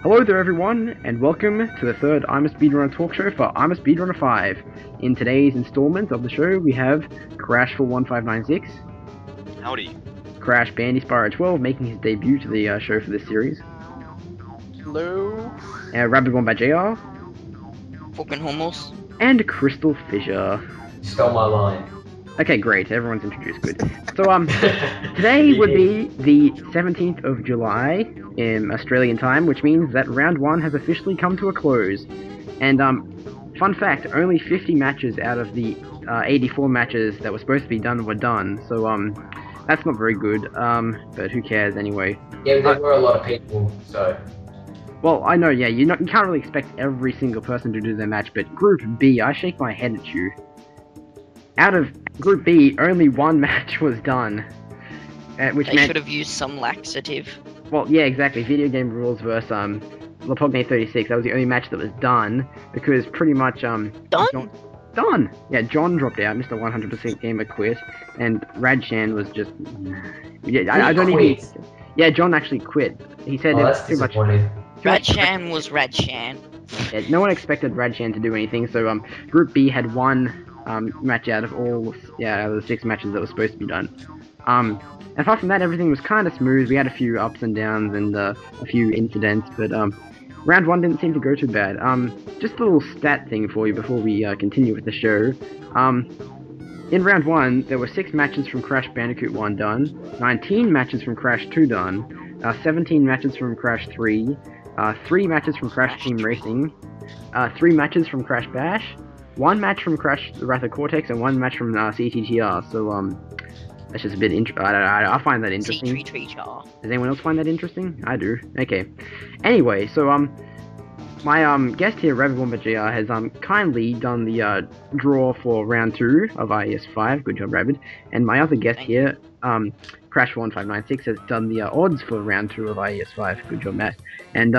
Hello there everyone, and welcome to the third I'm a Speedrunner talk show for I'm a Speedrunner 5. In today's installment of the show, we have Crash for 1596. Howdy. Crash Bandy Spyro 12 making his debut to the show for this series. Hello. Rabbit One by JR. Fucking homos. And Crystal Fisher. Stole my line. Okay, great. Everyone's introduced. Good. So, today would be the 17th of July in Australian time, which means that round 1 has officially come to a close. And, fun fact, only 50 matches out of the 84 matches that were supposed to be done were done. So, that's not very good. But who cares anyway? Yeah, there were a lot of people, so... Well, I know, yeah, you can't really expect every single person to do their match, but Group B, I shake my head at you. Out of Group B, only one match was done. Which They meant... should have used some laxative. Well, yeah, exactly. Video Game Rules versus Lapogne 36. That was the only match that was done, because pretty much Done? Done! Yeah, John dropped out, Mr. 100% Gamer quit, and Radshan was just... Yeah, I don't even... Yeah, John actually quit. He said Oh, it's that's too much... disappointing. Radshan was Radshan. Yeah, no one expected Radshan to do anything, so Group B had one match out of all, out of the 6 matches that were supposed to be done. And apart from that, everything was kind of smooth. We had a few ups and downs and a few incidents, but round 1 didn't seem to go too bad. Just a little stat thing for you before we continue with the show. In round 1, there were 6 matches from Crash Bandicoot 1 done, 19 matches from Crash 2 done, 17 matches from Crash 3, 3 matches from Crash Team Racing, 3 matches from Crash Bash, 1 match from Crash The Wrath of Cortex, and 1 match from CTTR. So that's just a bit I find that interesting. CTTR. Does anyone else find that interesting? I do. Okay. Anyway, so my guest here, Rabbit One by JR, has kindly done the draw for round 2 of IAS5. Good job, Rabbit. And my other guest here, Crash 1596, has done the odds for round 2 of IAS5. Good job, Matt. And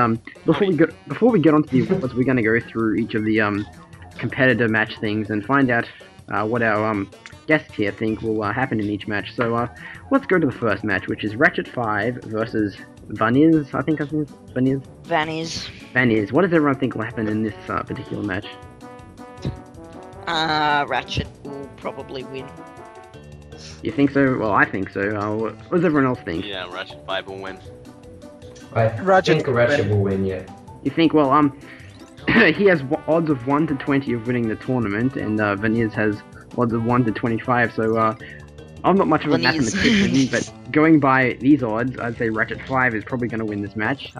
before we get onto the awards, we're going to go through each of the competitor match things and find out what our guests here think will happen in each match. So let's go to the first match, which is Ratchet 5 versus Vaniz. I think that's Vaniz. Vaniz. What does everyone think will happen in this particular match? Ratchet will probably win. You think so? Well, I think so. What does everyone else think? Yeah, Ratchet 5 will win. I think Ratchet will win, yeah. You think, well, he has odds of 1 to 20 of winning the tournament, and Vaniz has odds of 1 to 25, so I'm not much of a mathematician, but going by these odds, I'd say Ratchet 5 is probably going to win this match.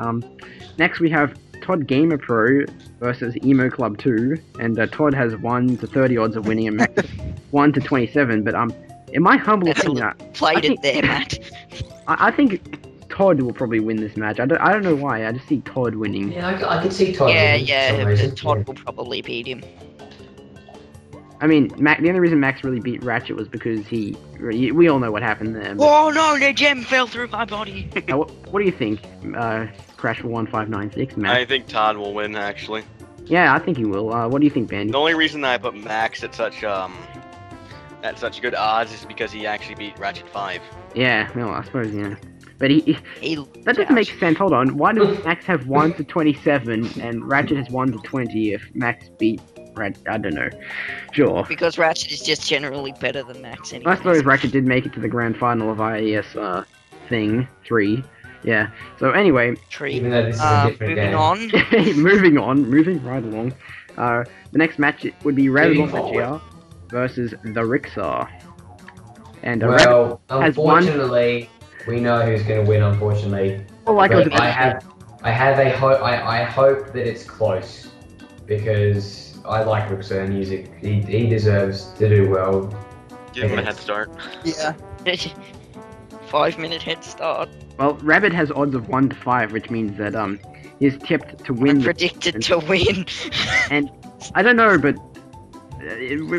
Next we have Todd Gamer Pro versus Emo Club 2, and Todd has 1 to 30 odds of winning, and Max 1 to 27, but in my humble opinion, Matt. I think Todd will probably win this match. I don't know why. I just see Todd winning. Yeah, I could see Todd winning. Todd will probably beat him. I mean, the only reason Max really beat Ratchet was because we all know what happened there. But... Oh no, the gem fell through my body. What do you think, Crash for 1596, Max? I think Todd will win, actually. Yeah, I think he will. What do you think, Bandy? The only reason that I put Max at such good odds is because he actually beat Ratchet 5. Yeah, well, I suppose, yeah. But that doesn't make sense. Hold on. Why does Max have 1 to 27 and Ratchet has 1 to 20 if Max beat Ratchet? I don't know. Sure. Because Ratchet is just generally better than Max anyway. I suppose Ratchet did make it to the grand final of IAS 3. Yeah. So anyway. Even though this is a different game. moving right along. The next match would be Rabbit versus the Rixar. And well, unfortunately, we know who's going to win. Unfortunately, I hope that it's close because I like Rixar music. He deserves to do well. Give him a head start. Yeah. 5-minute head start. Well, Rabbit has odds of 1 to 5, which means that he's tipped to win. Predicted to win. And I don't know, but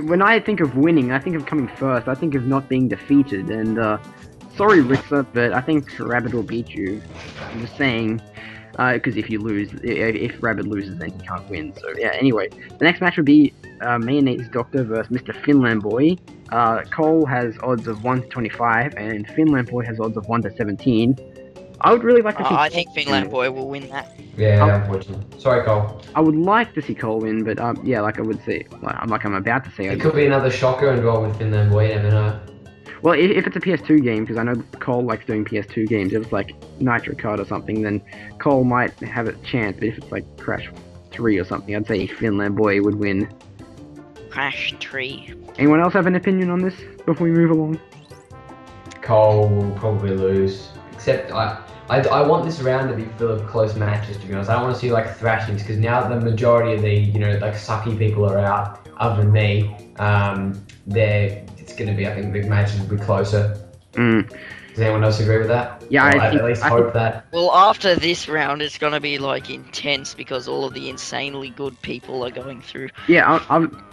when I think of winning, I think of coming first. I think of not being defeated. And sorry, Rixar, but I think Rabbit will beat you. I'm just saying. Because if Rabbit loses, then he can't win. So yeah. Anyway, the next match would be Mayonnaise Doctor versus Mr. Finland Boy. Cole has odds of 1 to 25, and Finland Boy has odds of 1 to 17. I would really like to see. I think Finland Boy will win that. Yeah, unfortunately. Sorry, Cole. I would like to see Cole win, but yeah, like I would say, I'm about to say. It could be another shocker involved with Finland Boy, you never know. Well, if it's a PS2 game, because I know Cole likes doing PS2 games, if it's like Nitro Kart or something, then Cole might have a chance, but if it's like Crash 3 or something, I'd say Finland Boy would win. Crash 3. Anyone else have an opinion on this before we move along? Cole will probably lose. Except I want this round to be full of close matches, to be honest. I don't want to see like thrashings, because now the majority of the, you know, like sucky people are out, other than me. It's going to be, I think, the matches will be closer. Does anyone else agree with that? Yeah, Or I think, at least hope that. Well, after this round, it's gonna be like intense because all of the insanely good people are going through. Yeah,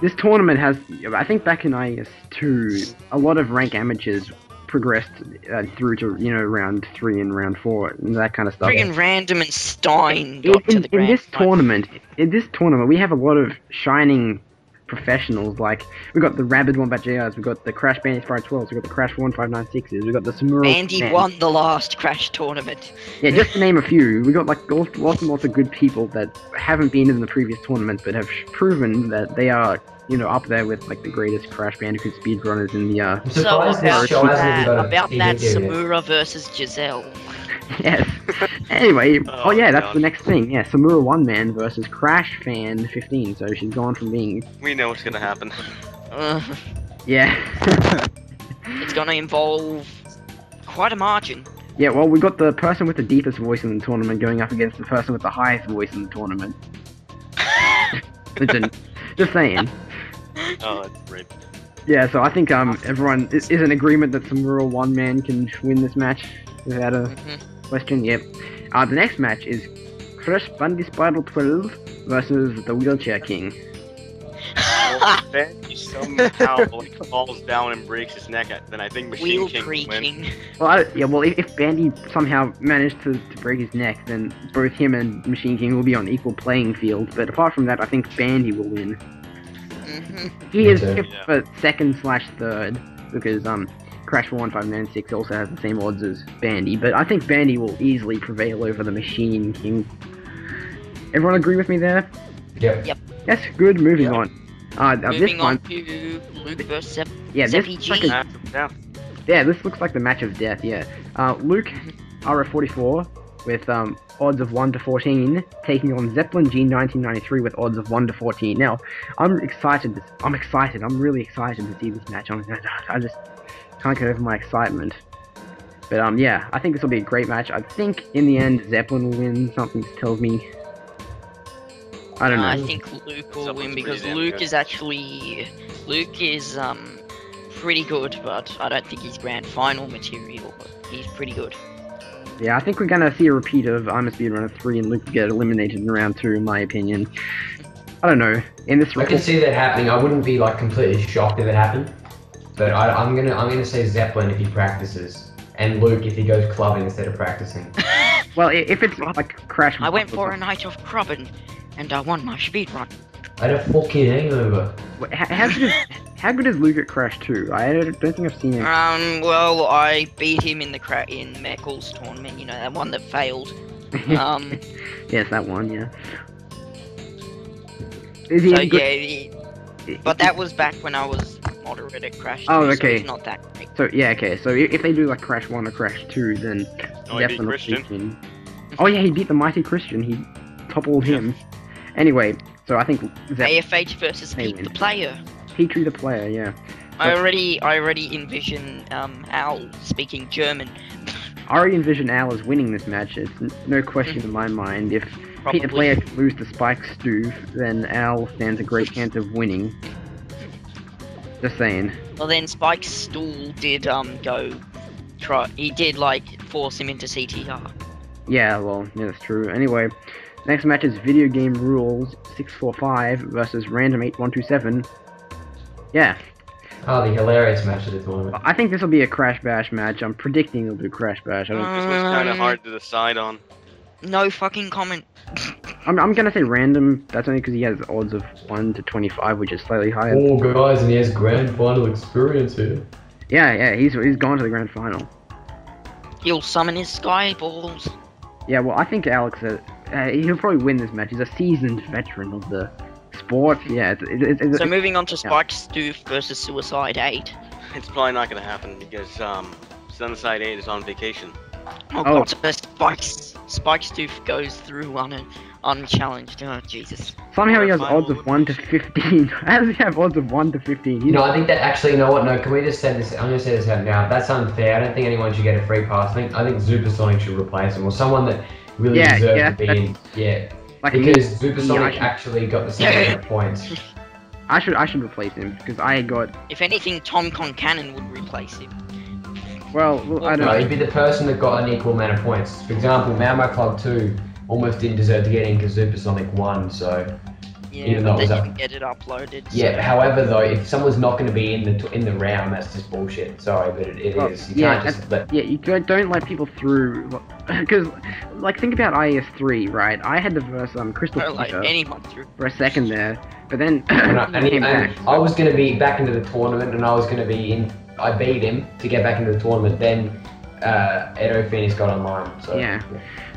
this tournament has, I think back in IAS2, a lot of rank amateurs progressed through to, you know, round 3 and round 4 and that kind of stuff. Friggin' Random and Stein got to the in grand this final. tournament, we have a lot of shining professionals. Like, we got the Rabid Wombat JRs, we got the Crash Bandies 512s, we got the Crash 1596s, we got the Samuro. Andy won the last Crash tournament. Yeah, just to name a few, we got like lots and lots of good people that haven't been in the previous tournament, but have proven that they are, you know, up there with like the greatest Crash Bandicoot speedrunners in the. I'm So surprised this show hasn't got a about that TV yet. Samura versus Giselle. Yes. Anyway, Oh, yeah, that's God. the next thing. Yeah, Samura One Man versus Crash Fan 15. So she's gone from being. We know what's gonna happen. Yeah. It's gonna involve quite a margin. Yeah, well, we got the person with the deepest voice in the tournament going up against the person with the highest voice in the tournament. Listen, just saying. Oh, that's great. Yeah, so I think everyone is in agreement that Samura One Man can win this match without a question. Yep. The next match is Crash Bandicoot 12 versus the Wheelchair King. Well, if Bandy somehow like falls down and breaks his neck, then I think Machine Wheel King will win. creaking. Well, if Bandy somehow managed to break his neck, then both him and Machine King will be on equal playing field. But apart from that, I think Bandy will win. He is Me too. picked for second/third because Crash 1596 also has the same odds as Bandy, but I think Bandy will easily prevail over the Machine King. Everyone agree with me there? Yep. Yes, good. Moving Yep. on. This Moving one, on to Luke versus yeah, this Zeppy looks like G. yeah, this looks like the match of death. Yeah, Luke RF44 with odds of 1 to 14, taking on Zeppelin G 1993 with odds of 1 to 14. Now, I'm excited. I'm really excited to see this match. I just can't get over my excitement. But yeah, I think this will be a great match. I think in the end Zeppelin will win. Something tells me. I don't know. I think Luke will Someone's win because pretty damn Luke good. is pretty good, but I don't think he's grand final material. But he's pretty good. Yeah, I think we're gonna see a repeat of I'm a Speedrunner 3 and Luke get eliminated in round 2, in my opinion. I don't know. In this I can see that happening. I wouldn't be like completely shocked if it happened. But I'm gonna say Zeppelin if he practices, and Luke if he goes clubbing instead of practicing. well, if it's like Crash. I went for a night of crubbing, and I won my speedrun. I had a fucking hangover. How good is Luke at Crash 2? I don't think I've seen him. Well, I beat him in the in Meckles tournament. You know, that one that failed. Yes, that one. Yeah. Is he So any good? yeah, but that was back when I was moderate at Crash 2, Oh, so okay. he's not that great. So yeah, okay. So if they do like Crash 1 or Crash 2, then Oh, he beat definitely Christian. can. Oh yeah, he beat the mighty Christian. He toppled him. Anyway, so I think AFH versus They Pete win. the player. Petrie the player. Yeah. I already envision Al speaking German. I already envision Al as winning this match. It's no question in my mind. If Probably. Pete the player can lose to Spike Stoof, then Al stands a great chance of winning. Just saying. Well, then Spike's stool did he did like force him into CTR. Yeah, well, yeah, that's true. Anyway, next match is Video Game Rules 645 versus Random 8127. Yeah, Oh, the hilarious match of the tournament. I think this will be a Crash Bash match. I'm predicting it'll be a Crash Bash. This one's kind of hard to decide on. No fucking comment. I'm gonna say Random. That's only because he has odds of 1 to 25, which is slightly higher. Oh, guys, and he has grand final experience here. Yeah, he's gone to the grand final. He'll summon his sky balls. Yeah, well, I think Alex, he'll probably win this match. He's a seasoned veteran of the sport. Yeah. So moving on to Spike Stoof versus Suicide 8. It's probably not gonna happen because Suicide 8 is on vacation. Oh, Oh. God, so Spike Stoof goes through unchallenged. Oh, Jesus. Somehow he has Final odds of 1 to 15. How does he have odds of 1 to 15? You know, I think that actually, you know what? No, can we just say this? I'm gonna say this out now. That's unfair. I don't think anyone should get a free pass. I think Supersonic should replace him, or someone that really deserves to be in. Yeah, Like because me, Supersonic yeah, actually got the same amount of points. I should replace him because I got If anything, Tom Concannon would replace him. well I don't No, know. he'd be the person that got an equal amount of points. For example, Malmo Club 2 almost didn't deserve to get in because Supersonic won. So Yeah, Even though but it was they up- didn't get it uploaded. yeah. So. However, though, if someone's not going to be in the round, that's just bullshit. Sorry, but it Well, is. You yeah, can't just let. Yeah, you don't let people through because like think about IAS3, right? I had to verse Crystal Don't let Fisher anyone through. for a second there, but then And he came back. I was going to be back into the tournament, and I was going to be in. I beat him to get back into the tournament. Then Edo Phoenix got online. So Yeah.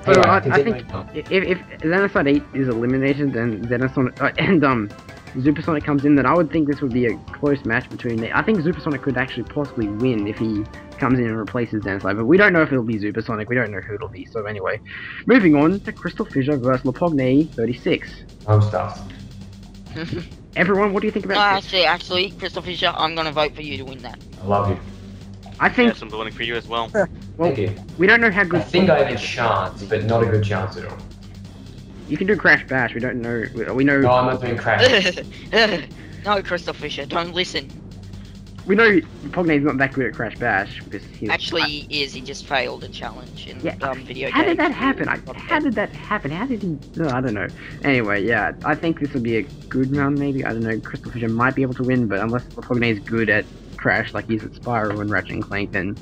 So Anyway, I think continuing on. if Xenoside 8 is eliminated and Xenosonic and Supersonic comes in, then I would think this would be a close match between. I think Supersonic could actually possibly win if he comes in and replaces Xenoside, but we don't know if it'll be Supersonic. We don't know who it'll be. So anyway, moving on to Crystal Fissure versus Lopogne 36. I'm stuffed. Everyone, what do you think about this? Actually, Crystal Fisher, I'm gonna vote for you to win that. I love you. I think Yes, I'm voting for you as well. well, Thank you. we don't know how good. I think I have a chance, but not a good chance at all. You can do Crash Bash. We don't know. We know. No, I'm not doing crash. No, Crystal Fisher, don't listen. We know Pogne's not that good at Crash Bash because he's Actually, he is. He just failed a challenge in Yeah, video How did games. that happen? How did that happen? How did he? No, I don't know. Anyway, yeah, I think this will be a good round. Maybe I don't know. Crystal Fisher might be able to win, but unless Pogone is good at Crash like he's at Spyro and Ratchet and Clank, then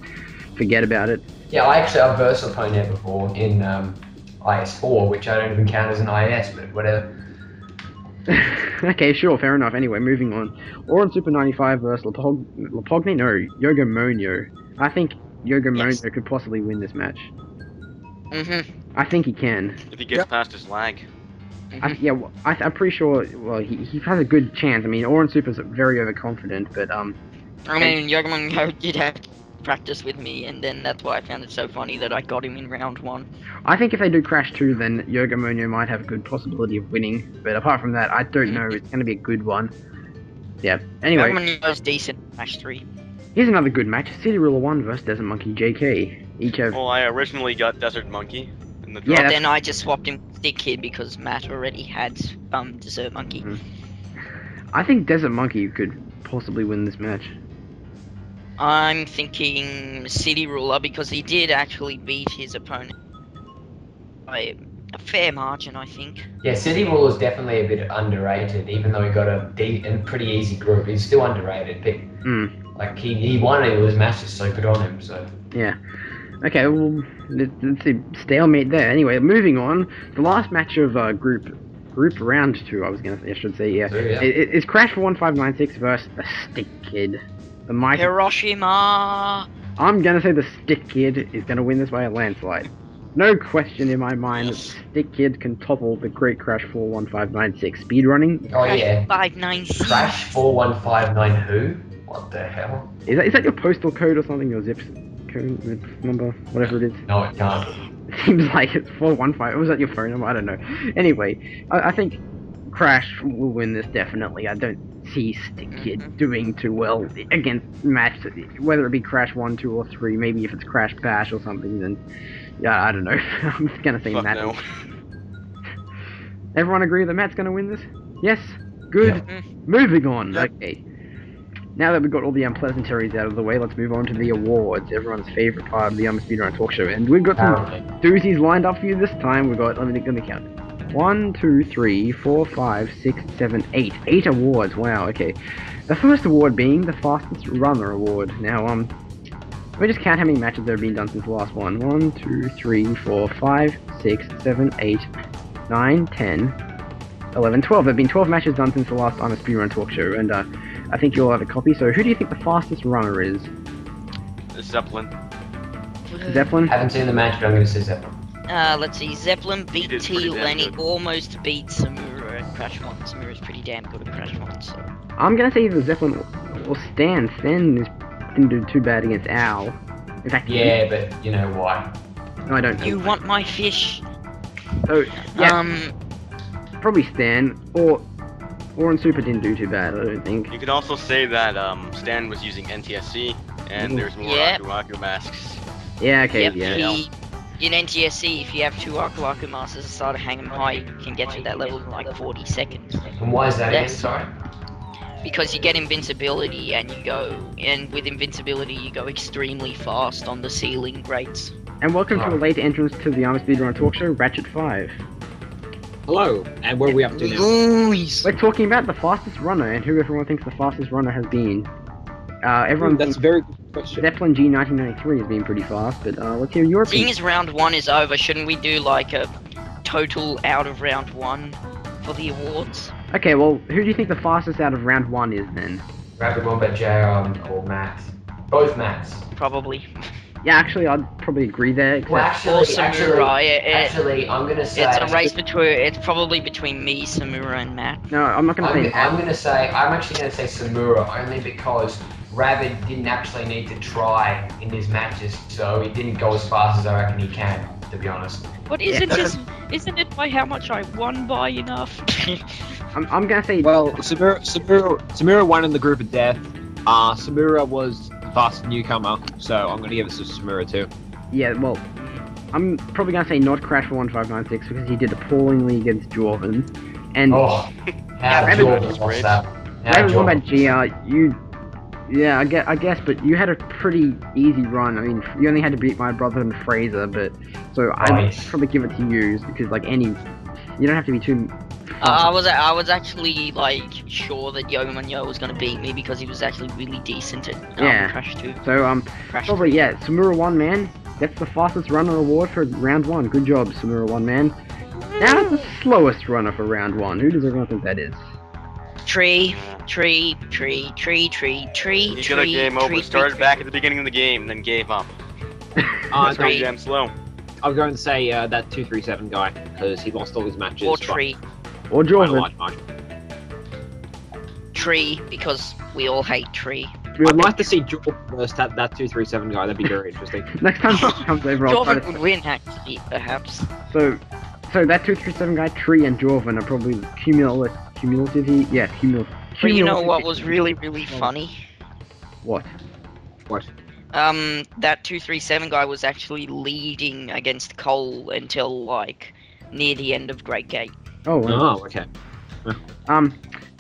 forget about it. Yeah, I've versed Opponent before in IAS4, which I don't even count as an IAS, but whatever. Okay, sure, fair enough. Anyway, moving on. Oran Super 95 versus Lopogne? No, Yoga Monyo. I think Yoga Yes. Monyo could possibly win this match. Mm-hmm. I think he can. If he gets past his lag. Yeah, well, I'm pretty sure. Well, he has a good chance. I mean, Oran Super's very overconfident, but I mean, Yogamon did have practice with me, and then that's why I found it so funny that I got him in round 1. I think if they do Crash 2, then Yoga Monyo might have a good possibility of winning. But apart from that, I don't know. It's going to be a good one. Yeah. Anyway, Yogamon was decent in Smash 3. here's another good match. City Ruler 1 versus Desert Monkey JK. Each have... Well, I originally got Desert Monkey in the Yeah, draft. But that's- then I just swapped him with Stick Kid because Matt already had Dessert Monkey. Mhm. I think Desert Monkey could possibly win this match. I'm thinking City Ruler because he did actually beat his opponent by a fair margin, I think. Yeah, City Rule is definitely a bit underrated, even though he got a pretty easy group. He's still underrated. But, like, he won it, it was matches, so good on him, so. Yeah. Okay, well, let's see. Stalemate there. Anyway, moving on. The last match of group round 2, I should say, yeah. So, yeah. It's Crash for 1596 versus the Stick Kid. The Mike. Hiroshima! I'm gonna say the Stick Kid is gonna win this by a landslide. No question in my mind that Stick Kid can topple the Great Crash 41596 speedrunning. Oh, yeah. 596. Crash 4159 who? What the hell? Is that your postal code or something? Your zip code, zip number, whatever it is? No, it can't. It seems like it's 415. Was that your phone number? I don't know. Anyway, I think Crash will win this definitely. I don't see Stick Kid doing too well against match, whether it be Crash 1, 2, or 3. Maybe if it's Crash Bash or something, then yeah, I don't know. I'm just gonna say Fuck Matt. no. Everyone agree that Matt's gonna win this? Yes. Good. Yeah. Moving on. Yep. Okay. Now that we've got all the unpleasantries out of the way, let's move on to the awards. Everyone's favorite part of the Speedrun Talk Show, and we've got some Apparently. doozies lined up for you this time. We've got, let me count. 1, 2, 3, 4, 5, 6, 7, 8. 8 awards, wow, okay. The first award being the Fastest Runner Award. Now, let me just count how many matches there have been done since the last one. 1, 2, 3, 4, 5, 6, 7, 8, 9, 10, 11, 12. There have been 12 matches done since the last time a Speedrun Talk Show, and I think you all have a copy. So who do you think the fastest runner is? The Zeppelin. Zeppelin? Haven't seen the match, but I'm going to say Zeppelin. Let's see. Zeppelin He beat did T. pretty damn Lenny, good. almost beat Samura at Crash 1. Samura's pretty damn good at Crash 1, so. I'm gonna say either Zeppelin or Stan. Stan didn't do too bad against Al. In fact, Yeah, but you know why? no, I don't know. You want my fish? So, yeah, Um, probably Stan, or on Super didn't do too bad, I don't think. You could also say that Stan was using NTSC, and there's more Yep. Aku masks. Yeah, okay, yep, yeah. in NTSC, if you have 2 Aku Masters and start to hang them high, you can get to that level in like 40 seconds. And why is that again? Yes. Sorry. Because you get invincibility and with invincibility you go extremely fast on the ceiling grates. And welcome to a Oh. late entrance to the Armor Speedrun Talk Show, Ratchet 5. Hello, and what are we up to now? Nice. We're talking about the fastest runner and who everyone thinks the fastest runner has been. Everyone That's thinks a very good question. Zeppelin G1993 has been pretty fast, but let's hear your Seeing opinion. as round 1 is over, shouldn't we do like a total out of round 1 for the awards? Okay, well, who do you think the fastest out of round 1 is then? Rapid Wombat JR or Max? Both Max. Probably. Yeah, actually, I'd probably agree there. Except, Well, Or Samura. actually, I'm gonna say. It's a race between. It's probably between me, Samura, and Matt. no, I'm not gonna say I'm that. gonna say. I'm actually gonna say Samura only because Rabbit didn't actually need to try in his matches, so he didn't go as fast as I reckon he can. To be honest. But isn't isn't it by how much I won by enough? I'm gonna say Well, Samura won in the group of death. Samura was the fastest newcomer, so I'm gonna give it to Samura too. yeah. Well, I'm probably gonna say not Crash for 1596 because he did appallingly against Jordan, and Oh, how Rabbit- Jordan lost that. How Rabbit Jordan. Wombat GR, yeah, I guess, but you had a pretty easy run. I mean, you only had to beat my brother and Fraser, but so I'd Nice. probably give it to you because like you don't have to be too. I was actually like sure that Yo Munyo was gonna beat me because he was actually really decent at Yeah. Crash 2. So Crash probably yeah, Samura 1 man. That's the fastest runner award for round 1. Good job, Samura 1 man. Now the slowest runner for round 1. Who does everyone think that is? Tree. He got a game over, started back at the beginning of the game, then gave up. That's Tree. pretty damn slow. I'm going to say that 237 guy because he lost all his matches. Or by Tree. Or quite a Jordan? large margin. Tree, because we all hate Tree. I'd like to see Jordan versus that 237 guy. That'd be very interesting. Next time he comes over, I'll try Jordan to... would win, actually, perhaps. So that 237 guy, Tree and Jordan are probably cumulative. Yeah, But you know what was really, really funny? What? What? That 237 guy was actually leading against Cole until, like, near the end of Great Gate. Oh, well. Oh, okay.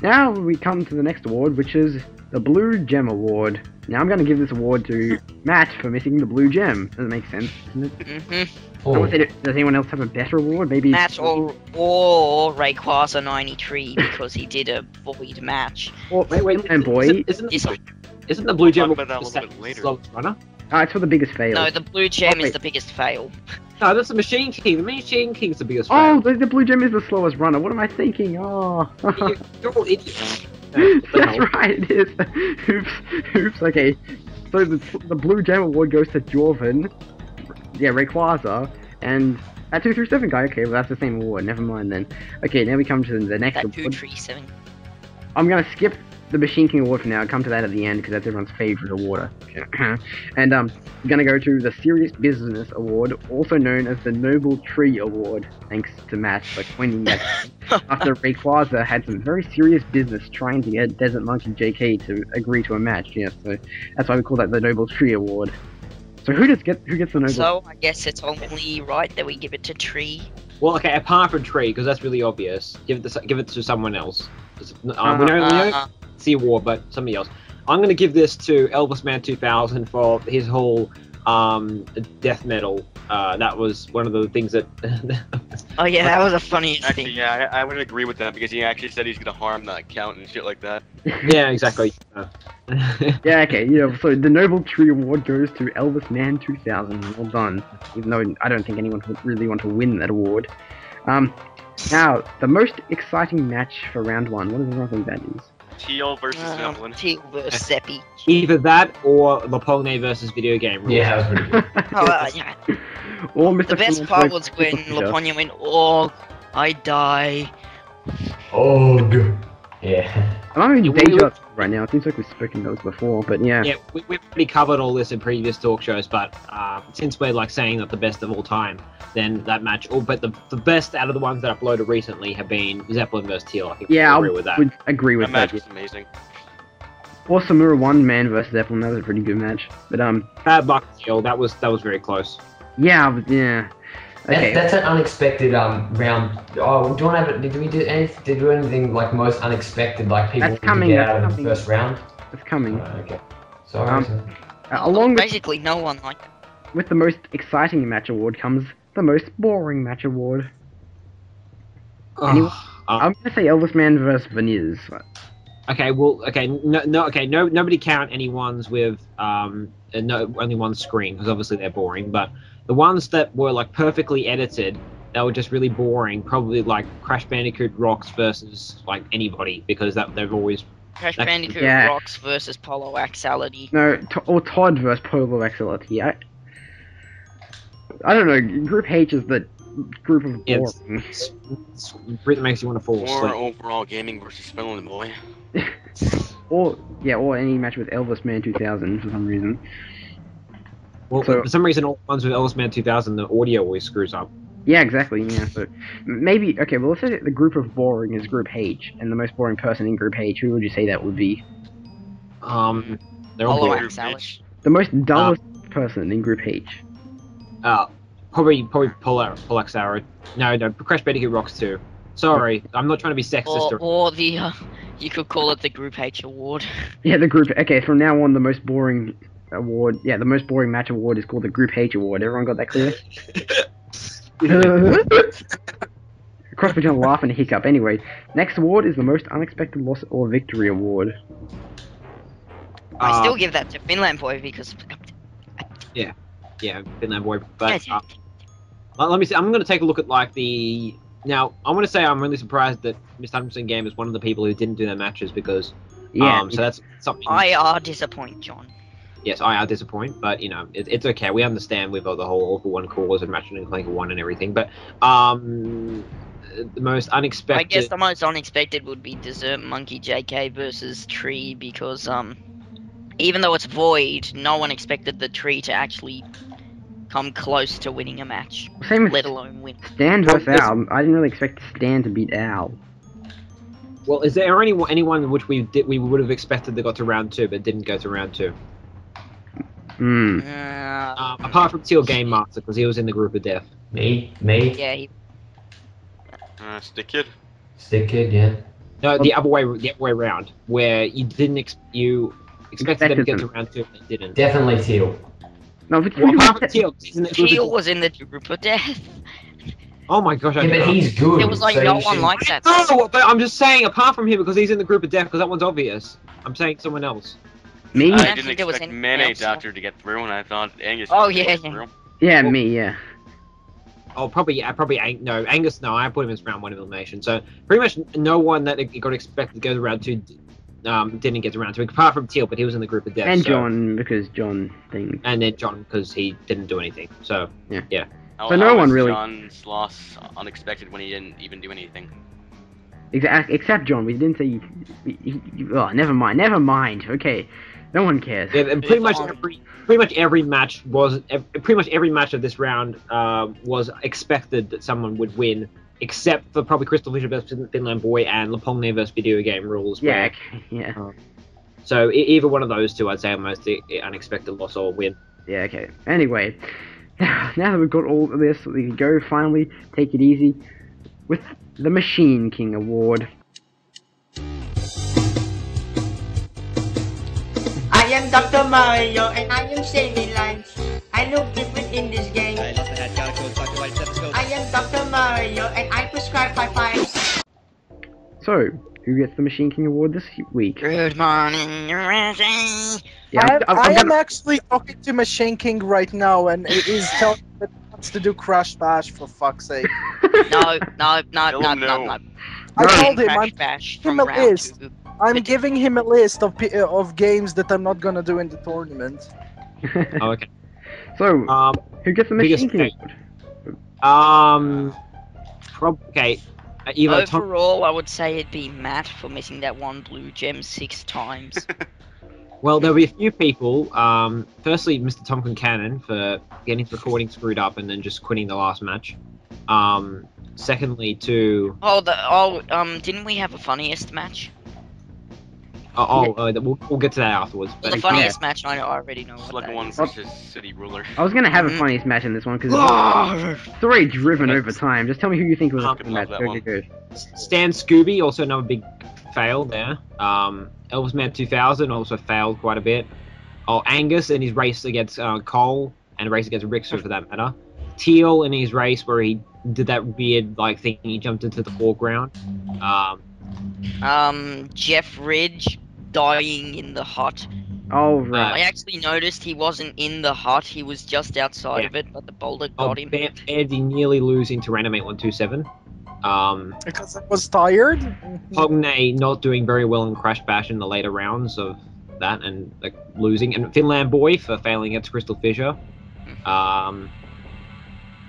Now we come to the next award, which is the Blue Gem Award. Now I'm going to give this award to Matt for missing the Blue Gem. Doesn't make sense, doesn't it? Mm-hmm. I Oh, would say, does anyone else have a better award? Maybe Matt or Rayquaza 93 because he did a void match. Or Wait. and boy, Isn't the blue gem talk about that a the little bit second later. slowest runner? it's for the biggest fail. No, the blue gem wait. is the biggest fail. No, that's the Machine King. The Machine King's the biggest Oh, fail. the Blue Gem is the slowest runner. What am I thinking? Oh. You're all idiots. That's right, it is. Oops, okay. So the Blue Gem Award goes to Jorvan, yeah, Rayquaza, and that 237 guy. Okay, well that's the same award. Never mind then. Okay, now we come to the next That award. 237. I'm gonna skip the Machine King Award for now. I'll come to that at the end because that's everyone's favorite award. And we're gonna go to the Serious Business Award, also known as the Noble Tree Award. Thanks to Matt for coining that after Rayquaza had some very serious business trying to get Desert Monkey JK to agree to a match. Yeah, so that's why we call that the Noble Tree Award. So who gets the Noble? So I guess it's only right that we give it to Tree. Well, okay, apart from Tree, because that's really obvious. Give it to someone else. We don't see a war, but somebody else. I'm going to give this to Elvis Man 2000 for his whole death metal. That was one of the things that. Oh yeah, that was the funniest Actually, thing. yeah, I would agree with that because he actually said he's gonna harm that account and shit like that. Yeah, exactly. Yeah, okay, yeah, so the Noble Tree Award goes to Elvis Man 2000. Well done. Even though I don't think anyone would really want to win that award. Now, the most exciting match for round 1. What does everyone think that is? Teal versus Zeppelin. Teal versus Zeppy. Either that or Lapone versus video game rules. Yeah, that was pretty good. Yeah. Or Mr. The best Finland's part like was Super when Fisher. Laponia went, "Oh, I die." Oh, good. Yeah. I'm having Yeah, deja right now. It seems like we've spoken those before, but yeah. Yeah, we've already covered all this in previous talk shows, but since we're like saying that the best of all time, then that match. Oh, but the best out of the ones that I've uploaded recently have been Zeppelin versus Teal. I think Yeah, I I agree with that. would agree with That match that. was amazing. Or Samura 1 man versus Zeppelin. That was a pretty good match. But Bad luck, Teal. That was very close. yeah, yeah. Okay. That's an unexpected round. Oh, do you want to have it? Did we do anything like most unexpected, like people That's to coming, get that's out of the coming. first round? It's coming. Okay. Sorry. Along with, Basically, no one liked it. with the most exciting match award comes the most boring match award. Anyone? I'm gonna say Elvis Man versus Veneers. Okay, well, okay, nobody count any ones with only one screen because obviously they're boring. But the ones that were like perfectly edited, that were just really boring. Probably like Crash Bandicoot Rocks versus like anybody because they've always. Crash That- Bandicoot Yeah. Rocks versus Polo Axality. No, or Todd versus Polo Axolotl. I don't know. Group H is the group of It's- boring. It's really makes you want to fall Or asleep. overall gaming versus Finland boy. Or any match with Elvis Man 2000 for some reason. Well, so- for some reason, all the ones with Elvis Man 2000, the audio always screws up. Yeah, exactly. Yeah, so maybe okay. Well, let's say that the group of boring is Group H, and the most boring person in Group H. Who would you say that would be? They're all Polo boring. Axality. The most dullest person in Group H. Probably Pollax Arrow. No, Crash Bandicoot Rocks too. Sorry, I'm not trying to be sexist. Or the you could call it the Group H award. Yeah, the group. Okay, from now on, the most boring award. Yeah, the most boring match award is called the Group H award. Everyone got that clear? Cross between a laugh and a hiccup. Anyway, next award is the most unexpected loss or victory award. I still give that to Finland Boy because Yeah, Finland boy. But let me see. I'm going to take a look at like the. Now, I want to say I'm really surprised that Mr. Hutchinson Game is one of the people who didn't do their matches because. Yeah. So that's something. I are disappoint, John. Yes, I disappoint, but you know it's okay. We understand with the whole all for one cause and matching and Clank for one and everything. But the most unexpected. I guess the most unexpected would be Desert Monkey JK versus Tree because even though it's void, no one expected the Tree to actually come close to winning a match, Same with let alone win. Stan versus Al. I didn't really expect Stan to beat Al. Well, is there anyone which we would have expected that got to round 2 but didn't go to round 2? Hmm. Apart from Teal Game Master because he was in the group of death. Me. Yeah, Stick Kid. Stick Kid, yeah. No, the other way around, where you didn't you expected them to get to round 2 and they didn't. Definitely Teal. No, but Well, apart from Teal, 'cause he's in the group Teal of was in the group of death. Oh my gosh! Yeah, but he's good. It was like so no you one should- likes that. No, but I'm just saying, apart from him, because he's in the group of death, because that one's obvious. I'm saying someone else. me? I don't didn't think there was expect anyone Mayonnaise else. Doctor to get through, and I thought Angus. Oh, would yeah, get yeah. through. Yeah, me. Yeah. Oh, probably no, Angus. No, I put him as round 1 elimination. So pretty much no one that got expected to go to round 2 didn't get to round 2, apart from Teal, but he was in the group of death. And so- John, because John thing. And then John, because he didn't do anything. So So no one really- John's loss unexpected when he didn't even do anything. Except John. We didn't say. Oh, never mind. Okay, no one cares. yeah, and pretty much every match of this round was expected that someone would win, except for probably Crystal Fisher versus Finland Boy and Lapongne versus Video Game Rules. Yeah. where- Okay, yeah. So either one of those two, I'd say, are most unexpected loss or win. Yeah. Okay. Anyway, now that we've got all of this, we can go finally take it easy with the Machine King Award. I am Dr. Mario and I am saving lives. I look different in this game. I am Dr. Mario and I prescribe high fives. So, who gets the Machine King Award this week? Good morning, USA. Yeah, I am gonna- actually talking to Machine King right now, and it is telling me that he wants to do Crash Bash for fuck's sake. No. I No. told him Crash I'm Bash him from a round list. 2. I'm giving him a list of games that I'm not gonna do in the tournament. Oh, okay. So, who gets the biggest Machine King thing. Okay. Either Tom. Overall, I would say it'd be Matt for missing that one blue gem 6 times. Well, there'll be a few people. Firstly, Mr. Tom Cannon for getting his recording screwed up and then just quitting the last match. Secondly, to didn't we have a funniest match? we'll get to that afterwards. Well, the funniest match, I already know what that is. versus City Ruler. I was gonna have a funniest match in this one because it's already driven over time. Just tell me who you think was a funny match. Go. Stan Scooby, also another big fail there. Elvis Man 2000 also failed quite a bit. Oh, Angus in his race against Cole and race against Rickster for that matter. Teal in his race where he did that weird thing, he jumped into the foreground. Jeff Ridge dying in the hut. Oh, right. I actually noticed he wasn't in the hut, he was just outside of it, but the boulder got him. Andy nearly losing to Reanimate 127. Because I was tired? Cognay not doing very well in Crash Bash in the later rounds of that and losing. And Finland Boy for failing against Crystal Fisher.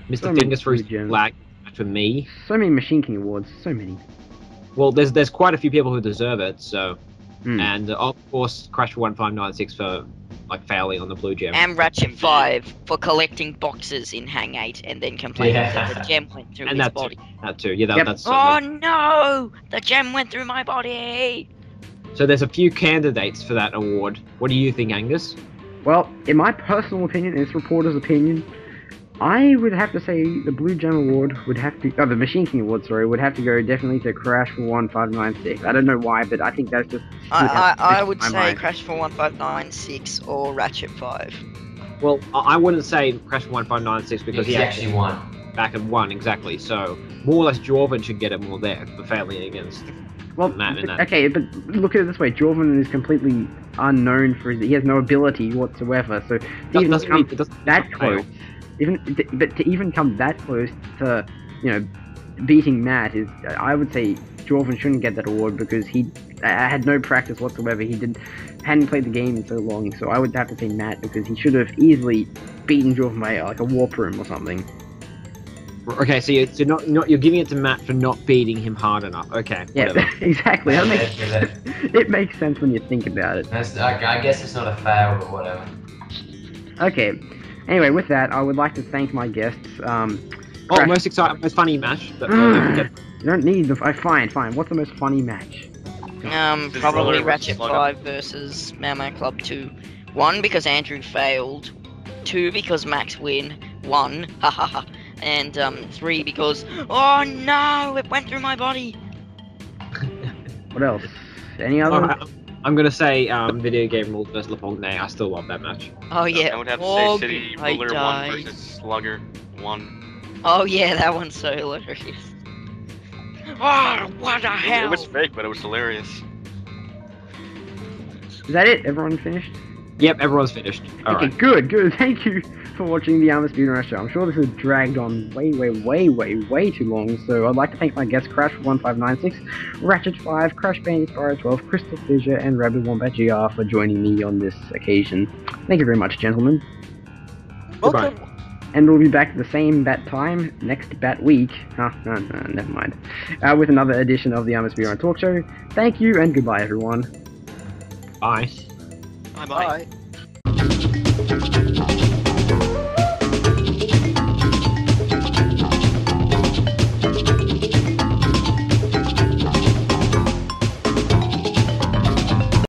Mr. Fingers for his lag match with me. So many Machine King awards, so many. Well, there's quite a few people who deserve it, so... And, of course, Crash 1596 for, failing on the blue gem. And Ratchet 5 for collecting boxes in Hang 8 and then complaining that the gem went through his body. That too, yeah, that's... Oh no! The gem went through my body! So there's a few candidates for that award. What do you think, Angus? Well, in my personal opinion, and this reporter's opinion, I would have to say the Blue Gem Award would have to... the Machine King Award, sorry, would have to go definitely to Crash for 1596. I don't know why, but I think that's just... I would say Crash for 1596 or Ratchet 5. Well, I wouldn't say Crash for 1596 because he actually won. Back and won, exactly. So, more or less, Jorvan should get it more there for failing against Matt and that. Okay, but look at it this way. Jorvan is completely unknown for his... He has no ability whatsoever, so to even come that close... But to even come that close to, beating Matt is, I would say Jorvan shouldn't get that award because he had no practice whatsoever. He hadn't played the game in so long, so I would have to say Matt because he should have easily beaten Jorvan by a warp room or something. Okay, so you're giving it to Matt for not beating him hard enough. Okay. Yeah, exactly. It makes sense when you think about it. I guess it's not a fail, but whatever. Okay. Anyway, with that, I would like to thank my guests. Most exciting, most funny match. You don't need the... Fine. What's the most funny match? Probably Ratchet 5 versus Mama Club 2. 1, because Andrew failed. 2, because Max win. 1, hahaha. And 3, because... Oh no! It went through my body! What else? Any other... I'm gonna say Video Game Rules vs. Lapogne. I still love that match. Oh yeah. I would have to say City Ruler 1 versus Slugger 1. Oh yeah, that one's so hilarious. Oh, what the hell! It was fake, but it was hilarious. Is that it? Everyone finished? Yep, everyone's finished. Okay, good. Thank you for watching the Speedrunner Show. I'm sure this has dragged on way too long, so I'd like to thank my guests Crash 1596, Ratchet 5, Crash Bandicoot Spyro 12, Crystal Fissure, and Rabbit Wombat GR for joining me on this occasion. Thank you very much, gentlemen. Welcome. Goodbye. And we'll be back at the same bat time next bat week. Never mind. With another edition of the Speedrunner Talk Show. Thank you and goodbye, everyone. Bye. Bye. Bye.